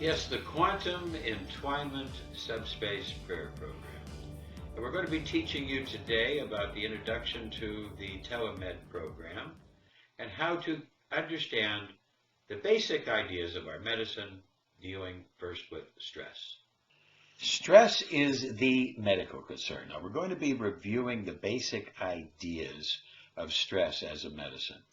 Yes, the Quantum Entwinement Subspace Prayer Program. And we're going to be teaching you today about the introduction to the telemed program and how to understand the basic ideas of our medicine dealing first with stress. Stress is the medical concern. Now, we're going to be reviewing the basic ideas of stress as a medicine.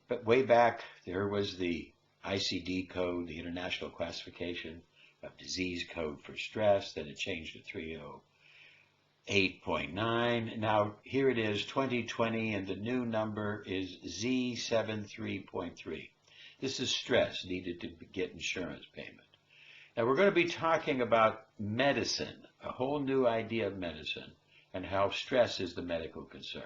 But way back, there was the ICD code, the International Classification of Disease Code for Stress. Then it changed to 308.9. Now, here it is, 2020, and the new number is Z73.3. This is stress needed to get insurance payment. Now, we're going to be talking about medicine, a whole new idea of medicine, and how stress is the medical concern.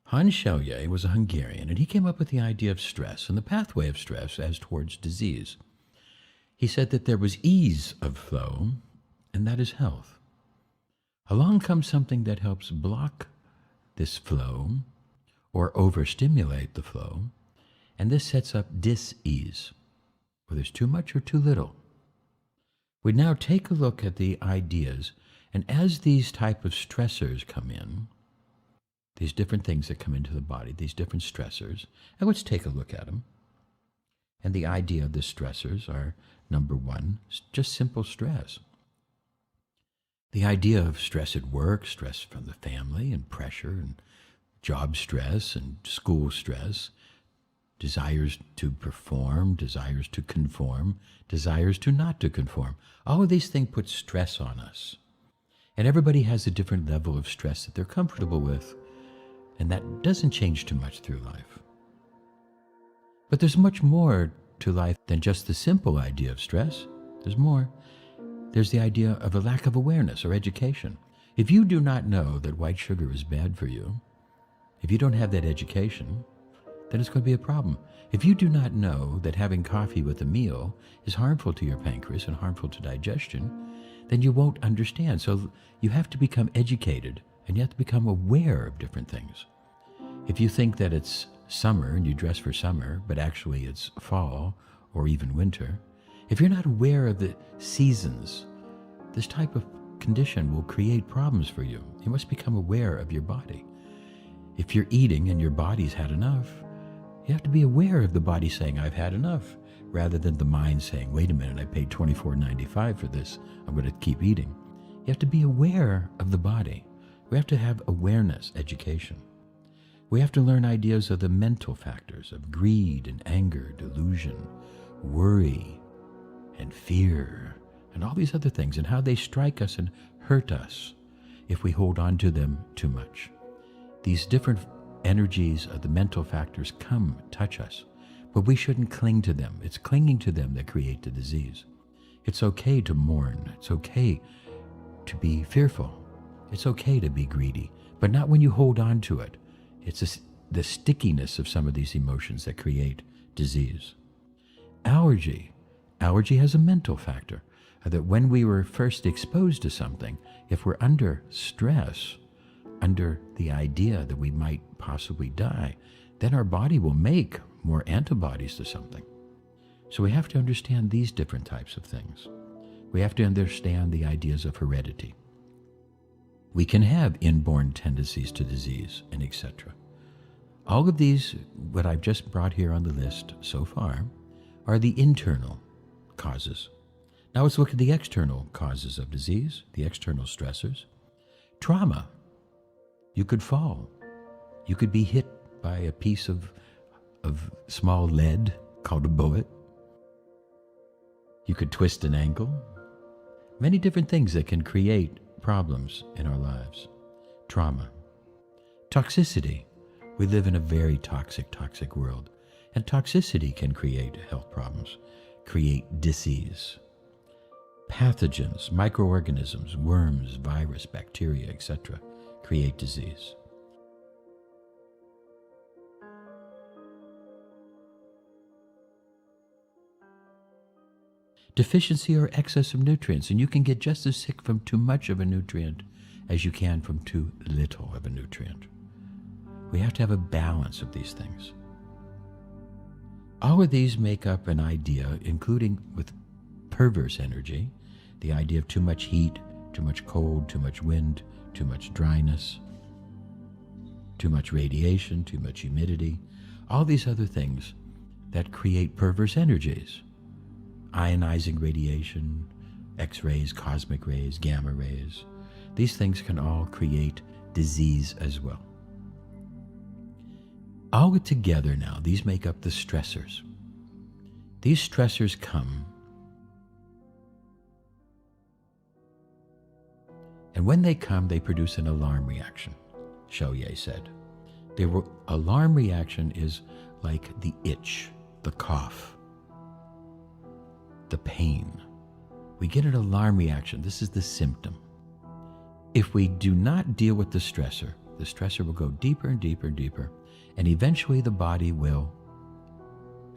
Hans Selye was a Hungarian, and he came up with the idea of stress and the pathway of stress as towards disease. He said that there was ease of flow, and that is health. Along comes something that helps block this flow or overstimulate the flow, and this sets up dis-ease, where there's too much or too little. We now take a look at the ideas, and as these type of stressors come in, these different things that come into the body, these different stressors, and let's take a look at them. And the idea of the stressors are, number one, just simple stress. The idea of stress at work, stress from the family, and pressure, and job stress, and school stress, desires to perform, desires to conform, desires to not to conform. All of these things put stress on us. And everybody has a different level of stress that they're comfortable with. And that doesn't change too much through life. But there's much more to life than just the simple idea of stress. There's more. There's the idea of a lack of awareness or education. If you do not know that white sugar is bad for you, if you don't have that education, then it's going to be a problem. If you do not know that having coffee with a meal is harmful to your pancreas and harmful to digestion, then you won't understand. So you have to become educated, and you have to become aware of different things. If you think that it's summer and you dress for summer, but actually it's fall or even winter, if you're not aware of the seasons, this type of condition will create problems for you. You must become aware of your body. If you're eating and your body's had enough, you have to be aware of the body saying, I've had enough, rather than the mind saying, wait a minute, I paid $24.95 for this, I'm going to keep eating. You have to be aware of the body. We have to have awareness education. We have to learn ideas of the mental factors of greed and anger, delusion, worry, and fear, and all these other things, and how they strike us and hurt us if we hold on to them too much. These different energies of the mental factors touch us, but we shouldn't cling to them. It's clinging to them that create the disease. It's okay to mourn. It's okay to be fearful. It's okay to be greedy, but not when you hold on to it. It's the stickiness of some of these emotions that create disease. Allergy has a mental factor, that when we were first exposed to something, if we're under stress, under the idea that we might possibly die, then our body will make more antibodies to something. So we have to understand these different types of things. We have to understand the ideas of heredity. We can have inborn tendencies to disease, and etc. All of these, what I've just brought here on the list so far, are the internal causes. Now let's look at the external causes of disease, the external stressors. Trauma. You could fall. You could be hit by a piece of small lead called a bullet. You could twist an ankle. Many different things that can create problems in our lives. Trauma. Toxicity. We live in a very toxic world, and toxicity can create health problems, create disease. Pathogens, microorganisms, worms, virus, bacteria, etc., create disease. Deficiency or excess of nutrients, and you can get just as sick from too much of a nutrient as you can from too little of a nutrient. We have to have a balance of these things. All of these make up an idea, including with perverse energy, the idea of too much heat, too much cold, too much wind, too much dryness, too much radiation, too much humidity, all these other things that create perverse energies. Ionizing radiation, X-rays, cosmic rays, gamma rays. These things can all create disease as well. All together now, these make up the stressors. These stressors come, and when they come, they produce an alarm reaction, Chaulier said. The alarm reaction is like the itch, the cough, the pain. We get an alarm reaction. This is the symptom. If we do not deal with the stressor will go deeper and deeper and deeper, and eventually the body will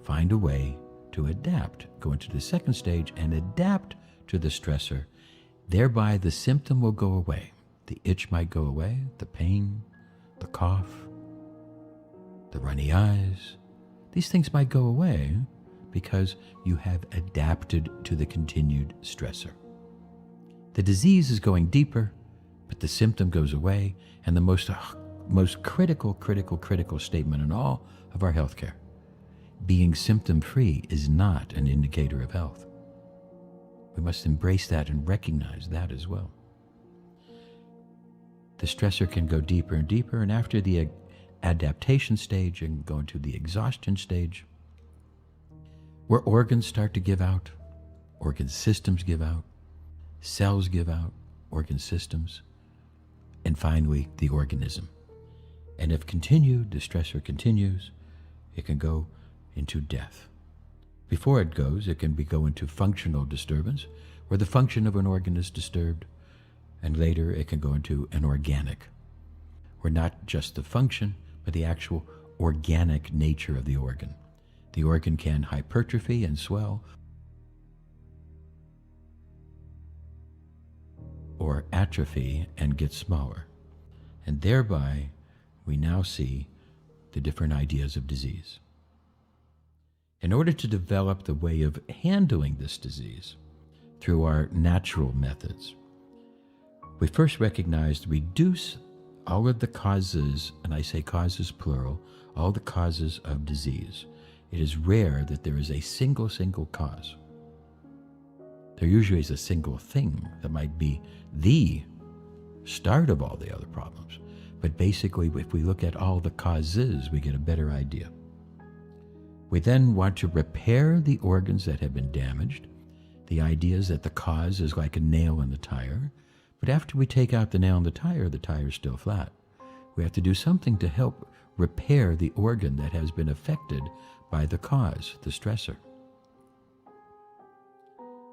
find a way to adapt, go into the second stage and adapt to the stressor. Thereby the symptom will go away. The itch might go away, the pain, the cough, the runny eyes. These things might go away because you have adapted to the continued stressor. The disease is going deeper, but the symptom goes away, and the most critical statement in all of our healthcare: being symptom-free is not an indicator of health. We must embrace that and recognize that as well. The stressor can go deeper and deeper, and after the adaptation stage, you can go into the exhaustion stage, where organs start to give out, organ systems give out, cells give out, organ systems, and finally the organism. And if continued, the stressor continues, it can go into death. Before it goes, it can go into functional disturbance, where the function of an organ is disturbed, and later it can go into an organic, where not just the function, but the actual organic nature of the organ. The organ can hypertrophy and swell, or atrophy and get smaller. And thereby, we now see the different ideas of disease. In order to develop the way of handling this disease through our natural methods, we first recognized reduce all of the causes, and I say causes plural, all the causes of disease. It is rare that there is a single cause. There usually is a single thing that might be the start of all the other problems. But basically, if we look at all the causes, we get a better idea. We then want to repair the organs that have been damaged. The idea is that the cause is like a nail in the tire, but after we take out the nail in the tire is still flat. We have to do something to help repair the organ that has been affected by the cause, the stressor.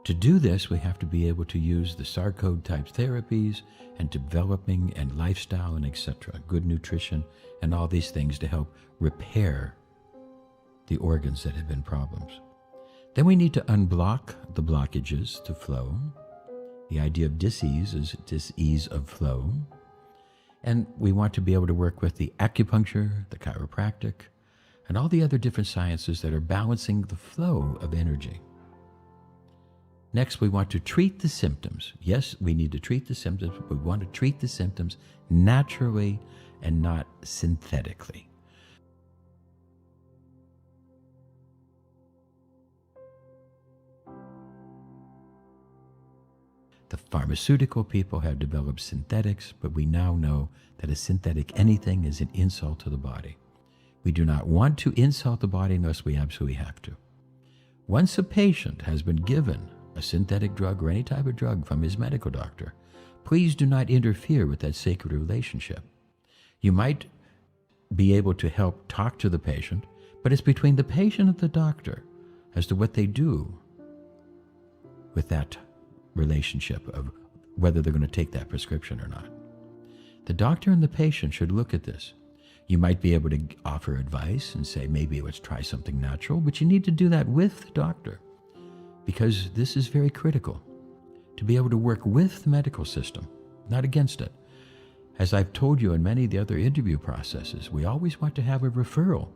To do this, we have to be able to use the Sarcode type therapies and developing and lifestyle and etc., good nutrition and all these things to help repair the organs that have been problems. Then we need to unblock the blockages to flow. The idea of dis-ease is dis-ease of flow. And we want to be able to work with the acupuncture, the chiropractic, and all the other different sciences that are balancing the flow of energy. Next, we want to treat the symptoms. Yes, we need to treat the symptoms, but we want to treat the symptoms naturally and not synthetically. The pharmaceutical people have developed synthetics, but we now know that a synthetic anything is an insult to the body. We do not want to insult the body unless we absolutely have to. Once a patient has been given a synthetic drug or any type of drug from his medical doctor, please do not interfere with that sacred relationship. You might be able to help talk to the patient, but it's between the patient and the doctor as to what they do with that relationship of whether they're going to take that prescription or not. The doctor and the patient should look at this. You might be able to offer advice and say, maybe let's try something natural, but you need to do that with the doctor, because this is very critical, to be able to work with the medical system, not against it. As I've told you in many of the other interview processes, we always want to have a referral.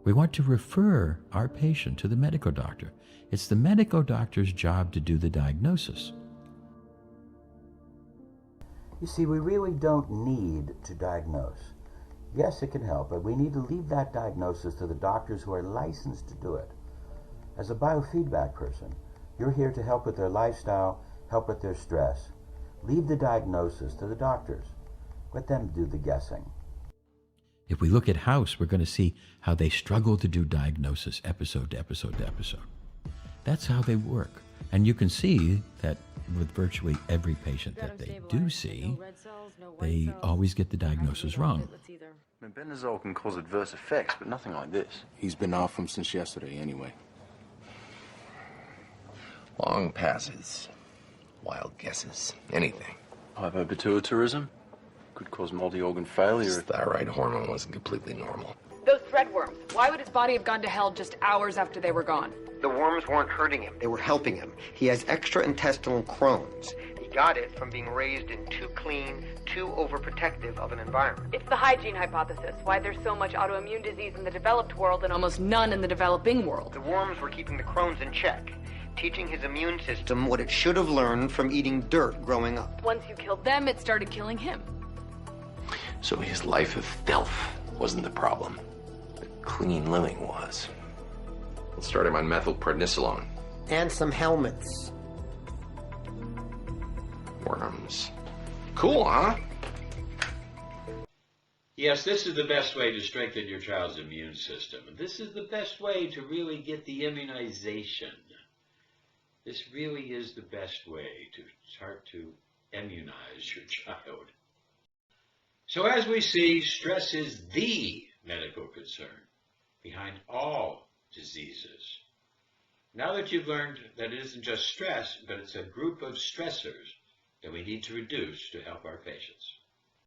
We want to refer our patient to the medical doctor. It's the medical doctor's job to do the diagnosis. You see, we really don't need to diagnose. Yes, it can help, but we need to leave that diagnosis to the doctors who are licensed to do it. As a biofeedback person, you're here to help with their lifestyle, help with their stress. Leave the diagnosis to the doctors. Let them do the guessing. If we look at House, we're going to see how they struggle to do diagnosis episode to episode to episode. That's how they work. And you can see that with virtually every patient that they do see, they always get the diagnosis wrong. Mebendazole can cause adverse effects, but nothing like this. He's been off them since yesterday anyway. Long passes, wild guesses, anything. Hypopituitarism could cause multi-organ failure. His thyroid hormone wasn't completely normal. Those threadworms, why would his body have gone to hell just hours after they were gone? The worms weren't hurting him, they were helping him. He has extra-intestinal Crohn's. He got it from being raised in too clean, too overprotective of an environment. It's the hygiene hypothesis, why there's so much autoimmune disease in the developed world and almost none in the developing world. The worms were keeping the Crohn's in check, teaching his immune system what it should have learned from eating dirt growing up. Once you killed them, it started killing him. So his life of filth wasn't the problem. The clean living was. Let's start him on methylprednisolone. And some helmets. Worms. Cool, huh? Yes, this is the best way to strengthen your child's immune system. This is the best way to really get the immunization. This really is the best way to start to immunize your child. So as we see, stress is the medical concern behind all diseases. Now that you've learned that it isn't just stress, but it's a group of stressors that we need to reduce to help our patients.